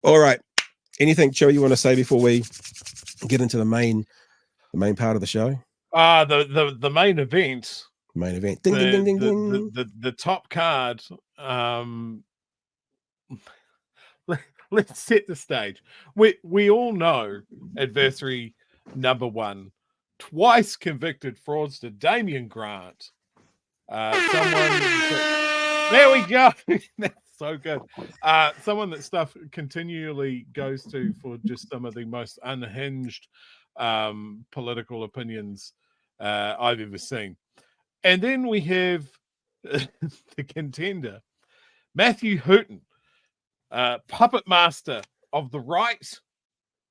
All right. Anything, Joe, you want to say before we get into the main part of the show? The main event. Main event. Ding, ding, ding, ding, ding. The top card. Let's set the stage. We all know adversary number one, twice convicted fraudster Damian Grant. There we go. That's so good. Someone that stuff continually goes to for just some of the most unhinged political opinions I've ever seen. And then we have the contender, Matthew Hooton, puppet master of the right,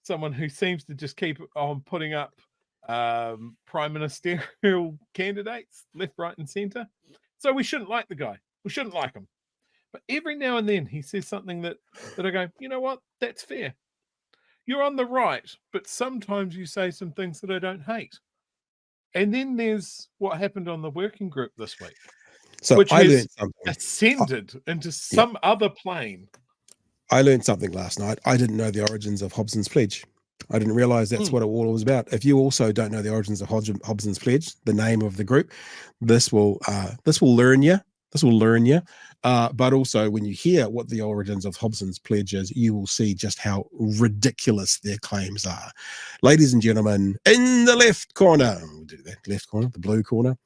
someone who seems to just keep on putting up prime ministerial candidates left, right, and center. So we shouldn't like the guy. We shouldn't like him. But every now and then he says something that I go, you know what? That's fair. You're on the right, but sometimes you say some things that I don't hate. And then there's what happened on the working group this week, which has ascended into some other plane. I learned something last night. I didn't know the origins of Hobson's Pledge. I didn't realize that's what it all was about. If you also don't know the origins of Hobson's Pledge, the name of the group, this will learn you. This will learn you. But also when you hear what the origins of Hobson's Pledge is, you will see just how ridiculous their claims are. Ladies and gentlemen, in the left corner, we'll do that left corner, the blue corner.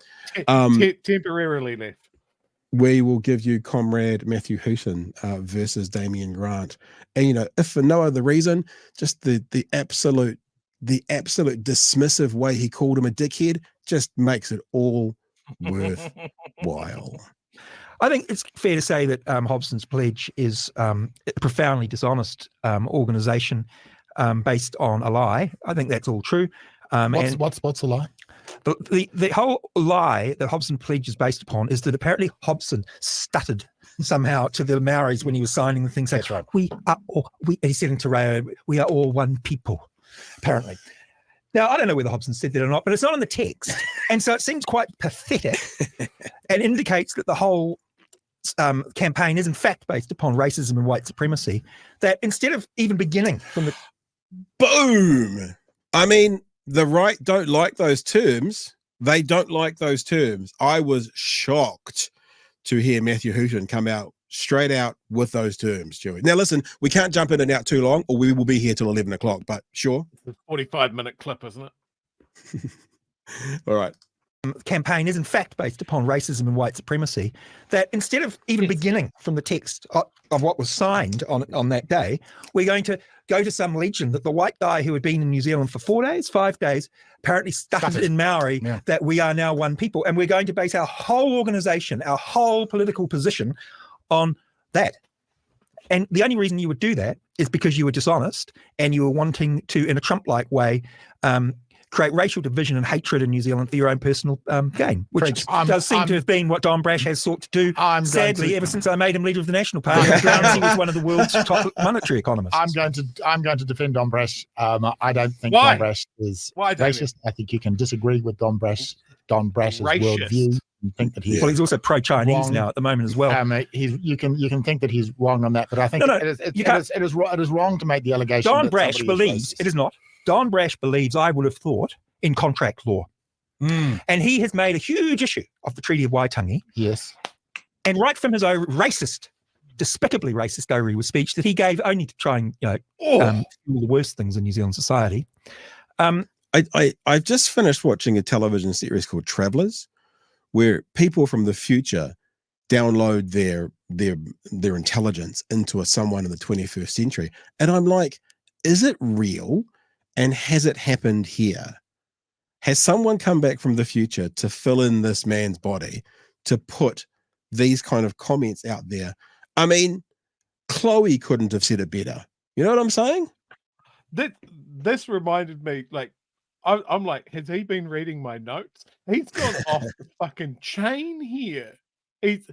Temporarily left. We will give you Comrade Matthew Hooton versus Damian Grant. And, you know, if for no other reason, just the absolute dismissive way he called him a dickhead just makes it all worthwhile. I think it's fair to say that Hobson's Pledge is a profoundly dishonest organisation based on a lie. I think that's all true. What's a lie? The whole lie that Hobson Pledge is based upon is that apparently Hobson stuttered somehow to the Maoris when he was signing the thing, saying, right. He said in Te Reo, we are all one people, apparently. Now, I don't know whether Hobson said that or not, but it's not in the text. And so it seems quite pathetic and indicates that the whole campaign is in fact based upon racism and white supremacy, that instead of even beginning from the... Boom! I mean... The right don't like those terms. They don't like those terms. I was shocked to hear Matthew Hooton come out straight out with those terms, Joey. Now, listen, we can't jump in and out too long or we will be here till 11 o'clock, but sure. It's a 45-minute clip, isn't it? All right. Campaign is in fact based upon racism and white supremacy, that instead of even beginning from the text of what was signed on that day, we're going to go to some legend that the white guy who had been in New Zealand for 5 days, apparently stuttered in Maori, that we are now one people. And we're going to base our whole organisation, our whole political position on that. And the only reason you would do that is because you were dishonest and you were wanting to, in a Trump-like way, create racial division and hatred in New Zealand for your own personal gain, which does seem to have been what Don Brash has sought to do, sadly, ever since I made him leader of the National Party. He was one of the world's top monetary economists. I'm going to defend Don Brash. I don't think Don Brash is racist. I think you can disagree with Don Brash's worldview. Think that he's also pro-Chinese now at the moment as well. You can think that he's wrong on that, but I think it is wrong to make the allegation. Don Brash believes it is not. Don Brash believes, I would have thought, in contract law. And he has made a huge issue of the Treaty of Waitangi. Yes. And right from his own despicably racist overview speech that he gave only to try and do the worst things in New Zealand society. I've just finished watching a television series called Travellers, where people from the future download their intelligence into someone in the 21st century. And I'm like, is it real? And has it happened here? Has someone come back from the future to fill in this man's body to put these kind of comments out there? I mean, Chloe couldn't have said it better. You know what I'm saying? This reminded me, like, I'm like, has he been reading my notes? He's gone off the fucking chain here. He's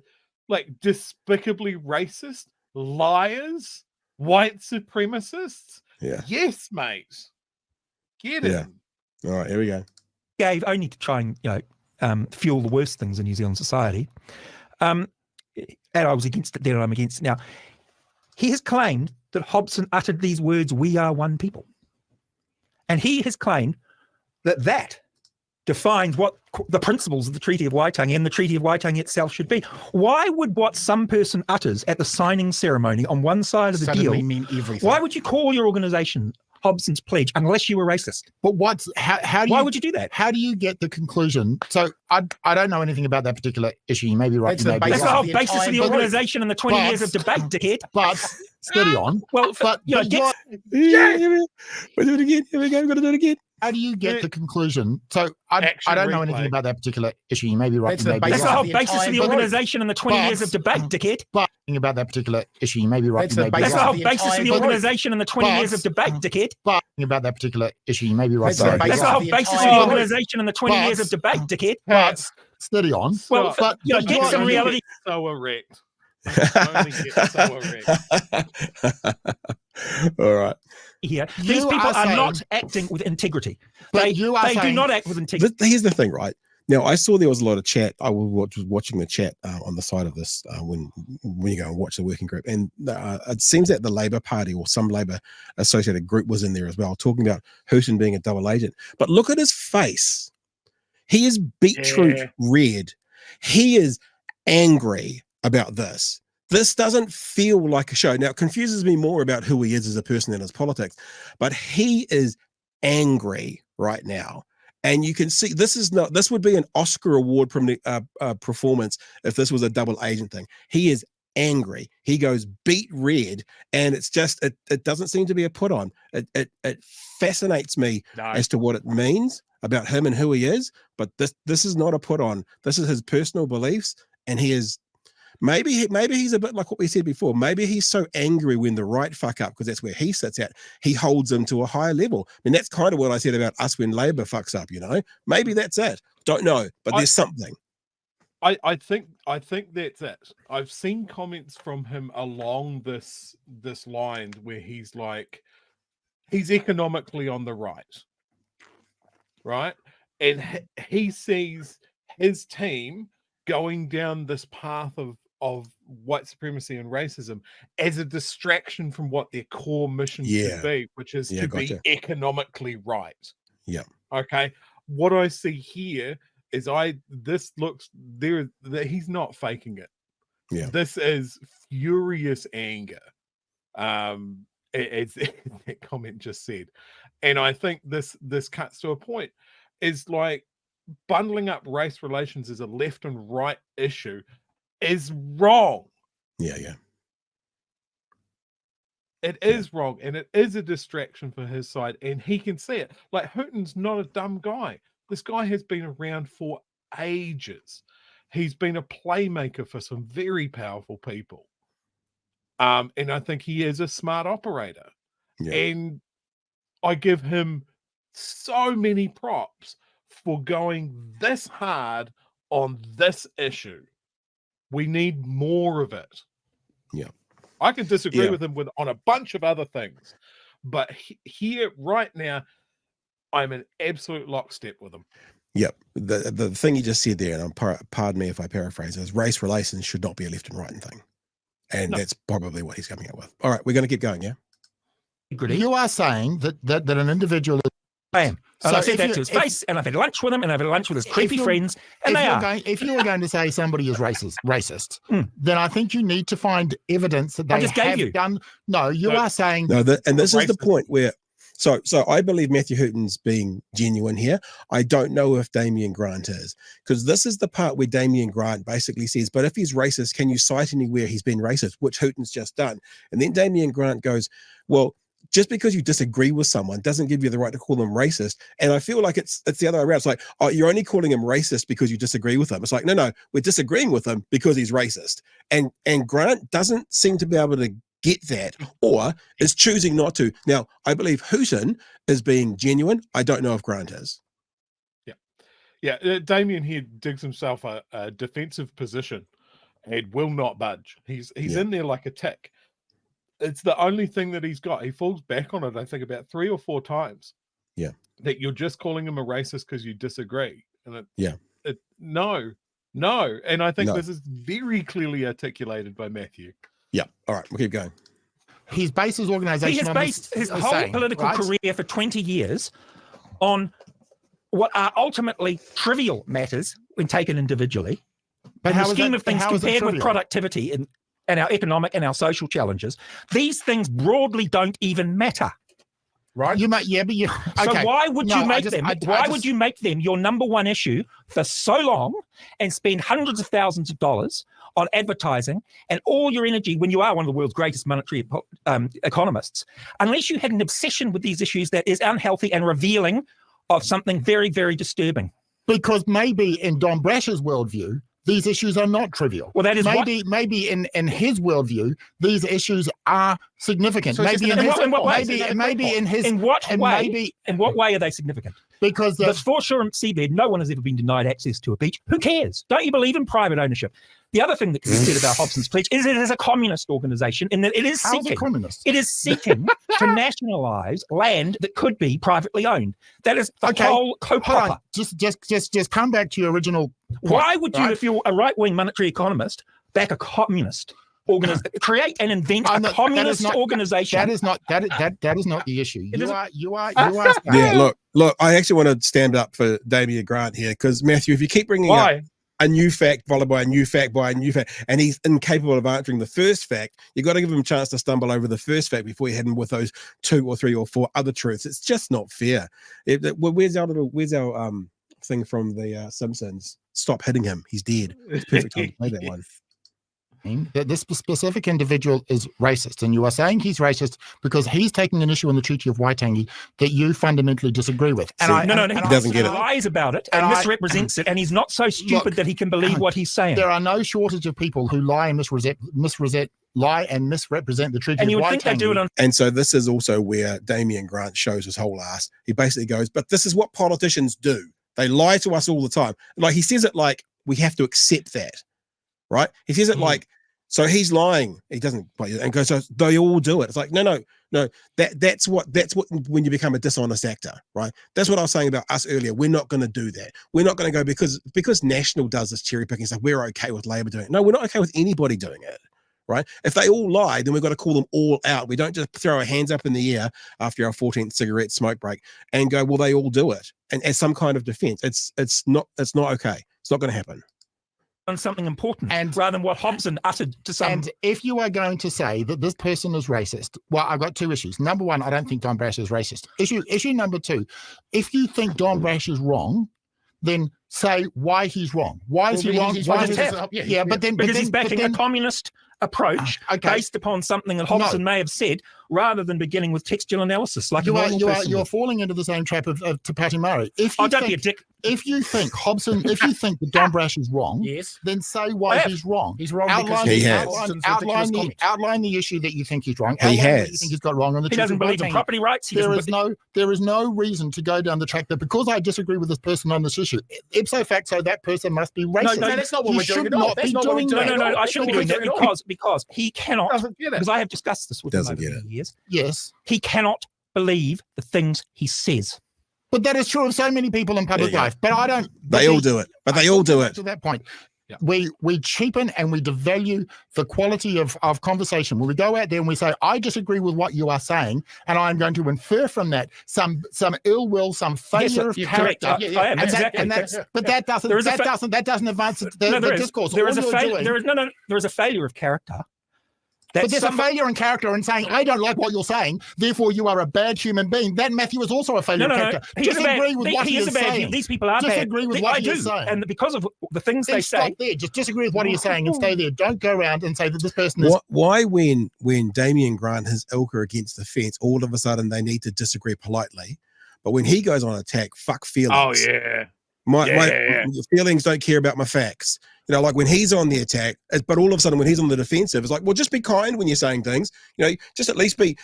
like despicably racist, liars, white supremacists. Yeah. Yes, mate. Get it. All right, here we go. Gave only to try and fuel the worst things in New Zealand society. And I was against it then and I'm against it now. he has claimed that Hobson uttered these words, "We are one people." And he has claimed that that defines what the principles of the Treaty of Waitangi and the Treaty of Waitangi itself should be. Why would what some person utters at the signing ceremony on one side of the suddenly deal mean everything? Why would you call your organisation Hobson's Pledge unless you were racist? But how do Why you, would you do that? How do you get the conclusion? So I don't know anything about that particular issue. You may be right. That's the whole basis of the organisation and the 20 years of debate, dickhead. But steady on. Well, but you know, we'll do it again. Here we go. We're going to do it again. How do you get the conclusion? So I don't know anything about that particular issue. You may be right. That's the whole basis of the organisation and the 20 years of debate, dickhead. But about that particular issue, you may be right. That's the whole basis of the organisation and the 20 years of debate, dickhead. But about that particular issue, you may be right. That's the whole basis of the organisation and the 20 years of debate, dickhead. But steady on. Well, but get some reality. So erect. Only get so erect. All right. Here, these people are not acting with integrity. They do not act with integrity. Here's the thing, right? Now, I saw there was a lot of chat. I was watching the chat on the side of this when you go and watch the working group. And it seems that the Labour Party or some Labour associated group was in there as well, talking about Hooton being a double agent. But look at his face. He is beetroot red. He is angry about this. This doesn't feel like a show. Now, it confuses me more about who he is as a person than his politics, but he is angry right now. And you can see this would be an Oscar award performance if this was a double agent thing. He is angry. He goes beet red, and it's just, it doesn't seem to be a put on. It fascinates me as to what it means about him and who he is, but this is not a put on. This is his personal beliefs, and he is, maybe he's a bit like what we said before. Maybe he's so angry when the right fuck up, because that's where he sits at. He holds them to a higher level. I mean, that's kind of what I said about us when Labour fucks up, you know? Maybe that's it. Don't know, but there's something. I think that's it. I've seen comments from him along this line where he's like, he's economically on the right? And he sees his team going down this path of white supremacy and racism as a distraction from what their core mission should be, which is to be economically right. Yeah. Okay. What I see here is he's not faking it. Yeah. This is furious anger. As that comment just said. And I think this cuts to a point. Is like bundling up race relations as a left and right issue is wrong. Yeah. It is wrong, and it is a distraction for his side, and he can see it. Like, Hooton's not a dumb guy. This guy has been around for ages. He's been a playmaker for some very powerful people. And I think he is a smart operator. Yeah. And I give him so many props for going this hard on this issue. We need more of it. Yeah. I can disagree with him on a bunch of other things, but here right now, I'm in absolute lockstep with him. Yep. The thing you just said there, and pardon me if I paraphrase, is race relations should not be a left and right thing. And that's probably what he's coming up with. All right, we're going to keep going, yeah? You are saying that an individual... I am. And I said that to his face, and I've had lunch with him, and I've had lunch with his creepy friends, and they are. If you were going to say somebody is racist, then I think you need to find evidence that they have done. No, you are saying... No, and this is the point where... So I believe Matthew Hooton's being genuine here. I don't know if Damian Grant is, because this is the part where Damian Grant basically says, but if he's racist, can you cite anywhere he's been racist, which Hooton's just done? And then Damian Grant goes, well, just because you disagree with someone doesn't give you the right to call them racist. And I feel like it's the other way around. It's like, oh, you're only calling him racist because you disagree with him. It's like, no, we're disagreeing with him because he's racist. And Grant doesn't seem to be able to get that, or is choosing not to. Now, I believe Hooton is being genuine. I don't know if Grant is. Yeah. Damien here digs himself a defensive position and will not budge. He's in there like a tick. It's the only thing that he's got. He falls back on it, I think, about 3 or 4 times. Yeah. That you're just calling him a racist because you disagree. And no. And I think this is very clearly articulated by Matthew. Yeah. All right. We'll keep going. He's based his organization. He has based his whole political career for 20 years on what are ultimately trivial matters when taken individually. But in the scheme of things compared with productivity and our economic and our social challenges, these things broadly don't even matter. Right. Okay. So why would you make them? Why would you make them your number one issue for so long and spend hundreds of thousands of dollars on advertising and all your energy when you are one of the world's greatest monetary economists, unless you had an obsession with these issues that is unhealthy and revealing of something very, very disturbing? Because maybe in Don Brash's worldview, these issues are not trivial. Well, that is maybe in his worldview, these issues are significant. So in what way are they significant? Because the foreshore and seabed, no one has ever been denied access to a beach. Who cares? Don't you believe in private ownership? The other thing that can be said about Hobson's Pledge is it is a communist organization in that it is seeking to nationalize land that could be privately owned. That is the whole co-proper. Just come back to your original point. Why would you, if you're a right-wing monetary economist, back a communist organization, create and invent a communist organization? That is not the issue. You are. Yeah, look. I actually want to stand up for Damian Grant here because Matthew, if you keep bringing up a new fact followed by a new fact by a new fact, and he's incapable of answering the first fact, you got to give him a chance to stumble over the first fact before you hit him with those 2 or 3 or 4 other truths. It's just not fair. Where's our thing from the Simpsons? Stop hitting him. He's dead. It's perfect time to play that one. This specific individual is racist, and you are saying he's racist because he's taking an issue on the Treaty of Waitangi that you fundamentally disagree with. He doesn't get it. He lies about it and misrepresents it, and he's not so stupid that he can believe what he's saying. There are no shortage of people who lie and misrepresent the Treaty of Waitangi. And you would think they do it on. And so this is also where Damian Grant shows his whole ass. He basically goes, but this is what politicians do. They lie to us all the time. Like he says it like we have to accept that. Right? He says it like, so he's lying. He doesn't, and goes, so they all do it. It's like, no. That's what when you become a dishonest actor, right? That's what I was saying about us earlier. We're not going to do that. We're not going to go because National does this cherry picking stuff. We're okay with Labor doing it. No, we're not okay with anybody doing it. Right? If they all lie, then we've got to call them all out. We don't just throw our hands up in the air after our 14th cigarette smoke break and go, well, they all do it. And as some kind of defense, it's not okay. It's not going to happen. On something important, and rather than what Hobson uttered to some. And if you are going to say that this person is racist, well, I've got 2 issues. Number 1, I don't think Don Brash is racist. Issue number 2, if you think Don Brash is wrong, then say why he's wrong. Why is he wrong? Because he's backing a communist approach based upon something that Hobson may have said, rather than beginning with textual analysis. Like you're falling into the same trap of Te Pati Murray. Don't be a dick. If you think Hobson, if you think that Don Brash is wrong, then say why he's wrong. He's wrong because he has. Outline the issue that you think he's wrong. He has. What you think he's got wrong on the He doesn't believe in property rights. There is no reason to go down the track that because I disagree with this person on this issue, ipso facto that person must be racist. No, that's not what we're doing. No, I shouldn't be doing that because he cannot. Because I have discussed this with him over the years. Yes, he cannot believe the things he says. But that is true of so many people in public life. But I don't. They all do it. But they all do it. To that point, we cheapen and we devalue the quality of conversation. When we go out there and we say, I disagree with what you are saying, and I'm going to infer from that some ill will, some failure of character. But that doesn't advance the discourse. There is a failure of character. But there's a failure in character in saying, I don't like what you're saying, therefore you are a bad human being. That Matthew is also a failure of character. Disagree with what he is saying. These people are bad. Disagree with what he is saying. And because of the things they say. Stop there. Just disagree with what he is saying and stay there. Don't go around and say that this person is. Why when Damian Grant, his ilk are against the fence, all of a sudden they need to disagree politely. But when he goes on attack, fuck feelings. Oh, yeah. My feelings don't care about my facts. You know, like when he's on the attack, but all of a sudden when he's on the defensive, it's like, well, just be kind when you're saying things. You know, just at least be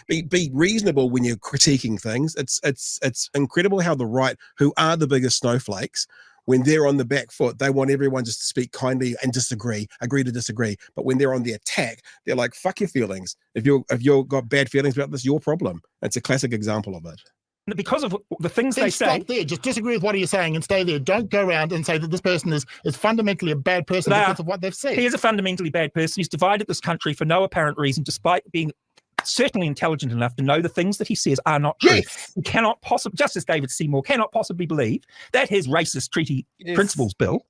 reasonable when you're critiquing things. It's incredible how the right, who are the biggest snowflakes, when they're on the back foot, they want everyone just to speak kindly and agree to disagree. But when they're on the attack, they're like, fuck your feelings. If you've got bad feelings about this, your problem. It's a classic example of it. Because of the things they say. Stop there. Just disagree with what he's saying and stay there. Don't go around and say that this person is fundamentally a bad person because of what they've said. He is a fundamentally bad person. He's divided this country for no apparent reason, despite being certainly intelligent enough to know the things that he says are not true. Yes. He cannot possibly, just as David Seymour cannot possibly believe that his racist treaty principles bill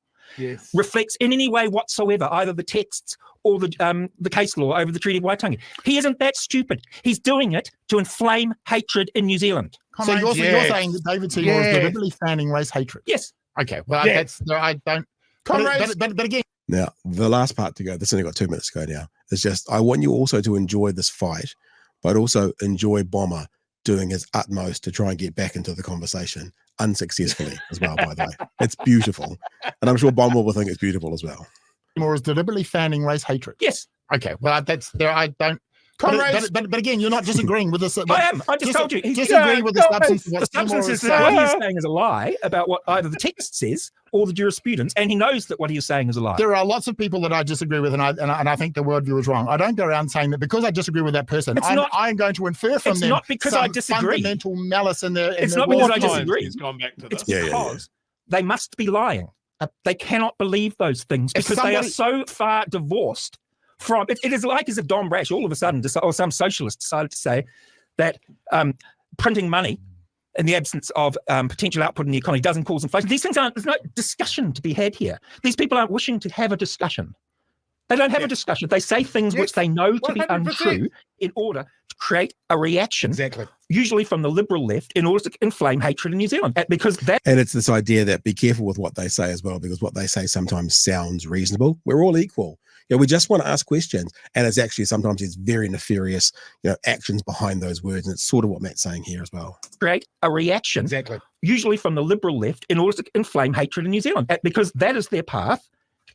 reflects in any way whatsoever either the texts or the case law over the Treaty of Waitangi. He isn't that stupid. He's doing it to inflame hatred in New Zealand. So you're saying that David Seymour is deliberately fanning race hatred? Yes. Okay. Well, that's I don't. But again. Now, the last part to go, this only got 2 minutes to go now, is just I want you also to enjoy this fight, but also enjoy Bomber doing his utmost to try and get back into the conversation unsuccessfully as well, by the way. It's beautiful. And I'm sure Bomber will think it's beautiful as well. Seymour is deliberately fanning race hatred? Yes. Okay. Well, that's there. I don't. But again, you're not disagreeing with this. I am. I just told you. He's disagreeing with the substance. The substance is that what he is saying is a lie about what either the text says or the jurisprudence, and he knows that what he is saying is a lie. There are lots of people that I disagree with, and I think the worldview is wrong. I don't go around saying that because I disagree with that person, I'm going to infer from them. It's not because I disagree. Fundamental malice in their. It's not because I disagree. He's gone back to this. It's because they must be lying. They cannot believe those things because they are so far divorced from it. It is like as if Don Brash all of a sudden or some socialist decided to say that printing money in the absence of potential output in the economy doesn't cause inflation. These things there's no discussion to be had here. These people aren't wishing to have a discussion. They don't have a discussion. They say things which they know to be 100%. Untrue in order to create a reaction, usually from the liberal left, in order to inflame hatred in New Zealand. And it's this idea that be careful with what they say as well, because what they say sometimes sounds reasonable. We're all equal. We just want to ask questions, and it's actually sometimes it's very nefarious, actions behind those words, and it's sort of what Matt's saying here as well. Create a reaction, usually from the liberal left, in order to inflame hatred in New Zealand, because that is their path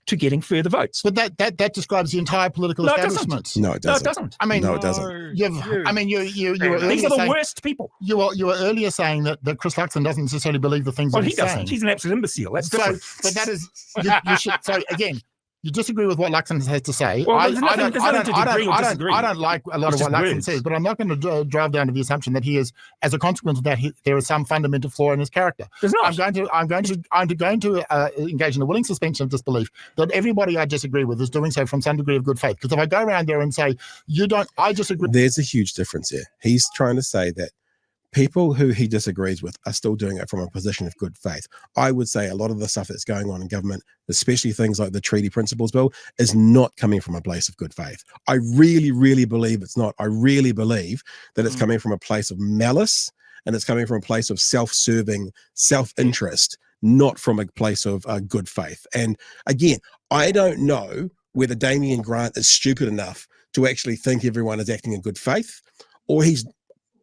to getting further votes. But that describes the entire political establishment. No, it doesn't. No, it doesn't. I mean, no, it doesn't. You were these are the worst people. You were earlier saying that Chris Luxon doesn't necessarily believe the things that he's saying. Well, he doesn't. He's an absolute imbecile. That's different. But that is you should. So again. You disagree with what Luxon has to say. Well, I don't like a lot of what Luxon says, but I'm not going to drive down to the assumption that he is, as a consequence of that, there is some fundamental flaw in his character. There's not. I'm going to engage in a willing suspension of disbelief that everybody I disagree with is doing so from some degree of good faith. Because if I go around there and say I disagree. There's a huge difference here. He's trying to say that people who he disagrees with are still doing it from a position of good faith. I would say a lot of the stuff that's going on in government, especially things like the Treaty Principles Bill, is not coming from a place of good faith. I really, really believe it's not. I really believe that it's coming from a place of malice, and it's coming from a place of self-serving, self-interest, not from a place of good faith. And again, I don't know whether Damian Grant is stupid enough to actually think everyone is acting in good faith, or he's,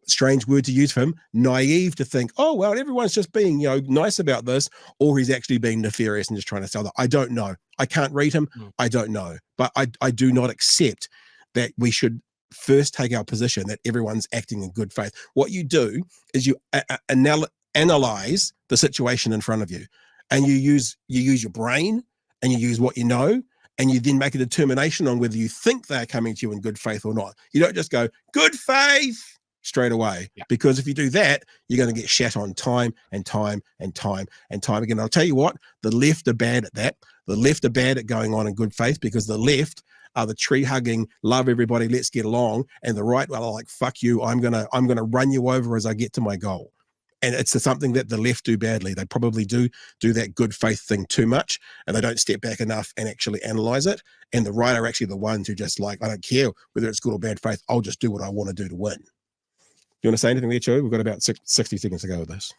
strange word to use for him, naive to think, oh, well, everyone's just being, nice about this, or he's actually being nefarious and just trying to sell that. I don't know. I can't read him. I don't know. But I do not accept that we should first take our position that everyone's acting in good faith. What you do is you analyze the situation in front of you, and you use your brain, and you use what you know, and you then make a determination on whether you think they're coming to you in good faith or not. You don't just go, good faith, straight away, because if you do that, you're going to get shat on time and time and time and time again. I'll tell you what, the left are bad at that. The left are bad at going on in good faith, because the left are the tree hugging, love everybody, let's get along, and the right are like, fuck you, I'm gonna run you over as I get to my goal. And it's something that the left do badly. They probably do that good faith thing too much, and they don't step back enough and actually analyze it. And the right are actually the ones who just like, I don't care whether it's good or bad faith, I'll just do what I want to do to win. You want to say anything there, Chewie? We've got about 60 seconds to go with this.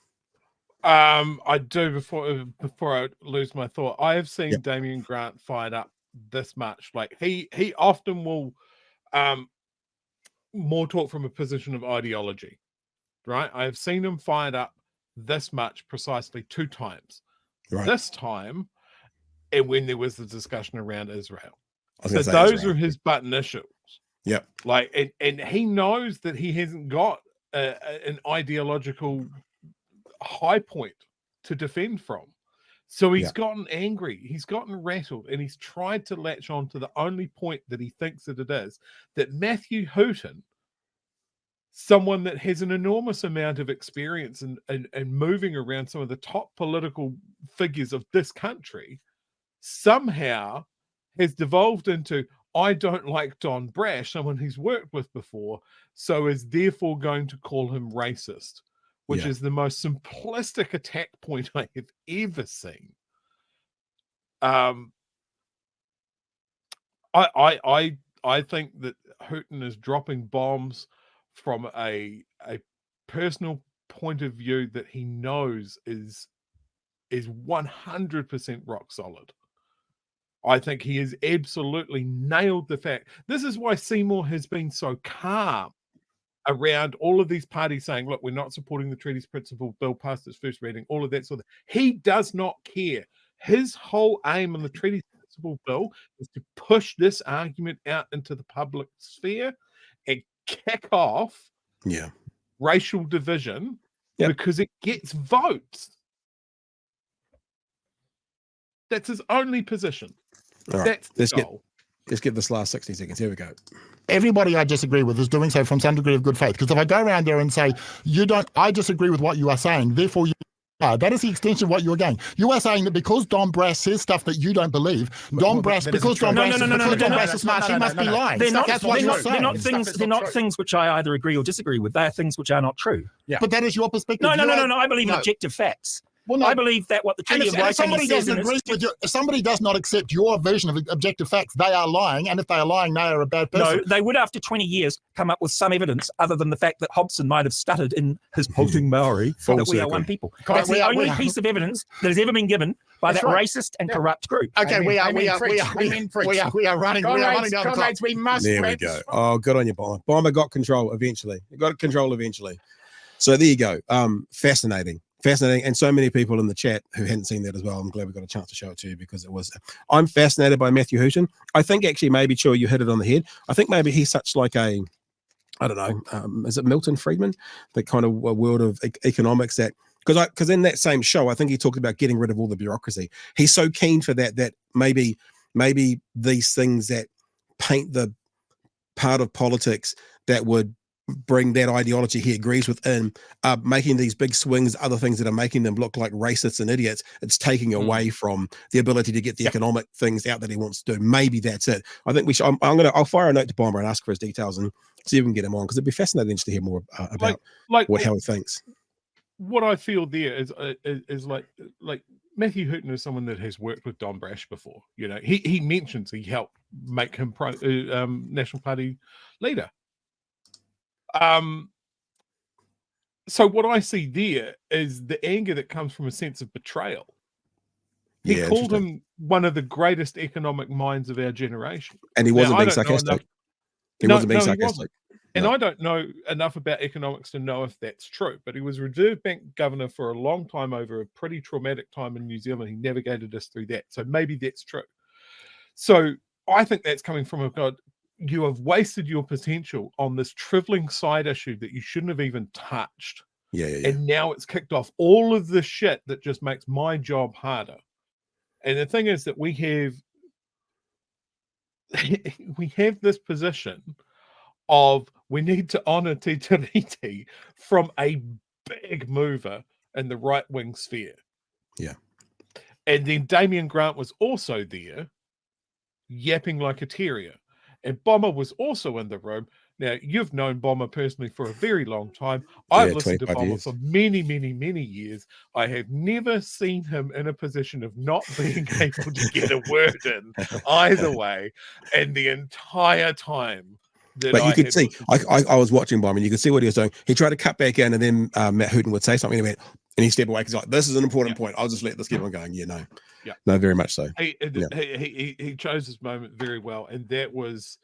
I do before I lose my thought. I have seen Damian Grant fired up this much. Like he often will more talk from a position of ideology, right? I have seen him fired up this much precisely 2 times. Right. This time, and when there was the discussion around Israel. So those are his button issues. Yeah. Like, and he knows that he hasn't got an ideological high point to defend from. So he's gotten angry, he's gotten rattled, and he's tried to latch on to the only point that he thinks that it is, that Matthew Hooton, someone that has an enormous amount of experience in moving around some of the top political figures of this country, somehow has devolved into, I don't like Don Brash, someone he's worked with before, so is therefore going to call him racist, which is the most simplistic attack point I have ever seen. I think that Hooton is dropping bombs from a personal point of view that he knows is 100% rock solid. I think he has absolutely nailed the fact. This is why Seymour has been so calm around all of these parties saying, look, we're not supporting the treaty's principle bill past its first reading, all of that sort of thing. He does not care. His whole aim on the treaty's principle bill is to push this argument out into the public sphere and kick off racial division because it gets votes. That's his only position. All right, That's the goal. Let's get this last 60 seconds. Here we go. Everybody I disagree with is doing so from some degree of good faith. Because if I go around there and say, I disagree with what you are saying, therefore you are, that is the extension of what you're saying. You are saying that because Don Brash says stuff that you don't believe, because Don Brash is smart, he must be lying. They're not things which I either agree or disagree with. They are things which are not true. Yeah. But that is your perspective. No. I believe in objective facts. Well, no. I believe that what the treaty of if somebody doesn't agree with you, if somebody does not accept your version of objective facts, they are lying, and if they are lying, they are a bad person. No, they would, after 20 years, come up with some evidence other than the fact that Hobson might have stuttered in his halting Maori that we are one people. That's the only piece of evidence that has ever been given by that racist and corrupt group. Okay, we are running down the clock. We must. There we go. Oh, good on you, Bomber. Bomber got control eventually. So there you go. Fascinating. And so many people in the chat who hadn't seen that as well. I'm glad we got a chance to show it to you because it was. I'm fascinated by Matthew Hooton. I think actually maybe, Chewy, you hit it on the head. I think maybe he's such like a, I don't know, is it Milton Friedman? The kind of world of economics that, because in that same show, I think he talked about getting rid of all the bureaucracy. He's so keen for that maybe these things that paint the part of politics that would bring that ideology he agrees with making these big swings, other things that are making them look like racists and idiots. It's taking away from the ability to get the economic things out that he wants to do. Maybe that's it. I think we should. I'll fire a note to Bomber and ask for his details and see if we can get him on, because it'd be fascinating to hear more about how he thinks. What I feel there is like Matthew Hooton is someone that has worked with Don Brash before. You know, he mentions he helped make him National Party leader. So what I see there is the anger that comes from a sense of betrayal. He called him one of the greatest economic minds of our generation. And he wasn't being sarcastic. He wasn't being sarcastic. And I don't know enough about economics to know if that's true, but he was Reserve Bank governor for a long time over a pretty traumatic time in New Zealand. He navigated us through that. So maybe that's true. So I think that's coming from a God. You have wasted your potential on this trivialing side issue that you shouldn't have even touched. Yeah. And now it's kicked off all of the shit that just makes my job harder. And the thing is that we have this position of we need to honor TWG from a big mover in the right-wing sphere. Yeah. And then Damian Grant was also there, yapping like a terrier. And Bomber was also in the room. Now, you've known Bomber personally for a very long time. I've listened to Bomber for many, many, many years. I have never seen him in a position of not being able to get a word in either way. And the entire time that you could see, I was watching Bomber, and you could see what he was doing. He tried to cut back in, and then Matt Hooton would say something, and he stepped away. He's like, this is an important point. I'll just let this keep on going. No, very much so. He chose his moment very well, and that was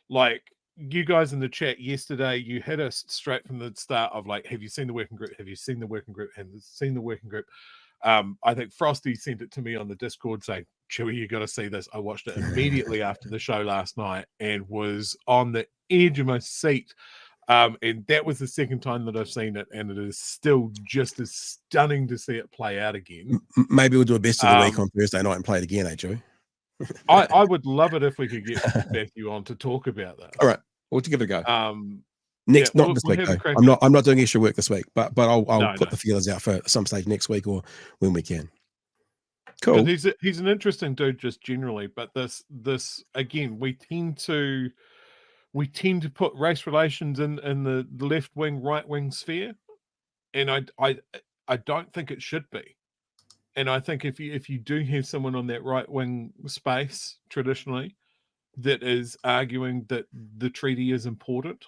like you guys in the chat yesterday. You hit us straight from the start of like, have you seen the working group? Have you seen the working group? Have you seen the working group? I think Frosty sent it to me on the Discord saying, Chewy, you got to see this. I watched it immediately after the show last night and was on the edge of my seat. And that was the second time that I've seen it, and it is still just as stunning to see it play out again. Maybe we'll do a best of the week on Thursday night and play it again, Joey? I would love it if we could get Matthew on to talk about that. All right, we'll give it a go. This week though. I'm not doing extra work this week, but I'll put the feelers out for some stage next week or when we can. Cool. He's an interesting dude just generally, but this again, we tend to put race relations in the left wing, right wing sphere, and I don't think it should be. And I think if you do have someone on that right wing space traditionally that is arguing that the treaty is important,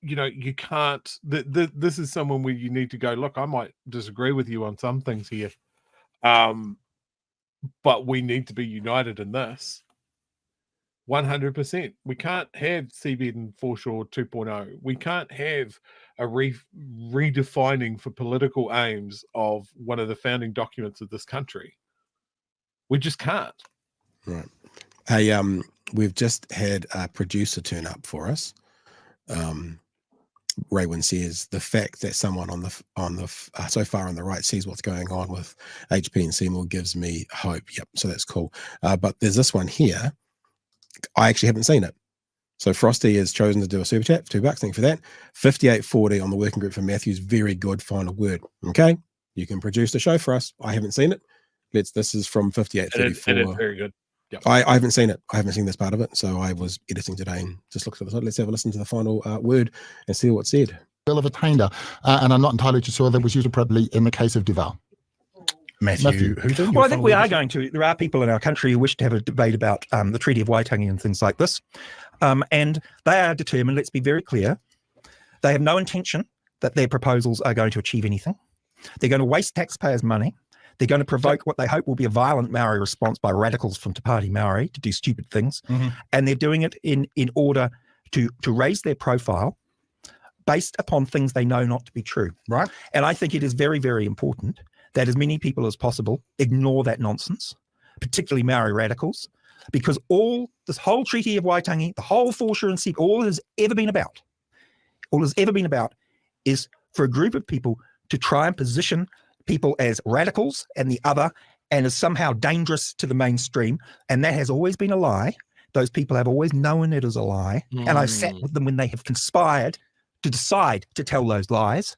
you can't. This is someone where you need to go, look, I might disagree with you on some things here, but we need to be united in this. 100%. We can't have seabed and foreshore 2.0. We can't have a redefining for political aims of one of the founding documents of this country. We just can't. Right. Hey, we've just had a producer turn up for us. Raywin says the fact that someone on the so far on the right sees what's going on with HP and Seymour gives me hope. Yep, so that's cool. But there's this one here. I actually haven't seen it. So Frosty has chosen to do a super chat for $2. Thank you for that. 58.40 on the working group for Matthew's very good final word. Okay, you can produce the show for us. I haven't seen it. This is from 58.34. It is very good. Yep. I haven't seen it. I haven't seen this part of it. So I was editing today and just looked at the. Let's have a listen to the final word and see what's said. Bill of attainder, and I'm not entirely sure that was used appropriately in the case of Duval. Matthew Hooton. Well, I think we are going to. There are people in our country who wish to have a debate about the Treaty of Waitangi and things like this. And they are determined, let's be very clear, they have no intention that their proposals are going to achieve anything. They're going to waste taxpayers' money. They're going to provoke what they hope will be a violent Maori response by radicals from Te Pāti Maori to do stupid things. Mm-hmm. And they're doing it in order to raise their profile based upon things they know not to be true. Right. And I think it is very, very important that as many people as possible ignore that nonsense, particularly Maori radicals, because this whole Treaty of Waitangi, the whole foreshore and sea, all it has ever been about is for a group of people to try and position people as radicals and the other and as somehow dangerous to the mainstream. And that has always been a lie. Those people have always known it is a lie. Mm. And I've sat with them when they have conspired to decide to tell those lies.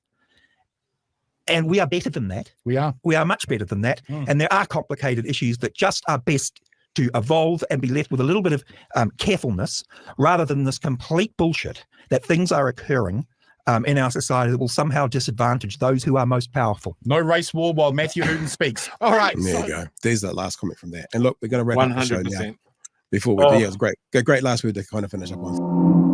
And we are better than that. We are much better than that. Mm. And there are complicated issues that just are best to evolve and be left with a little bit of carefulness rather than this complete bullshit that things are occurring in our society that will somehow disadvantage those who are most powerful. No race war while Matthew Hooton speaks. All right. There you go. There's that last comment from there. And look, we're going to wrap up the show now. Before we, yeah, it was great last word to kind of finish up on.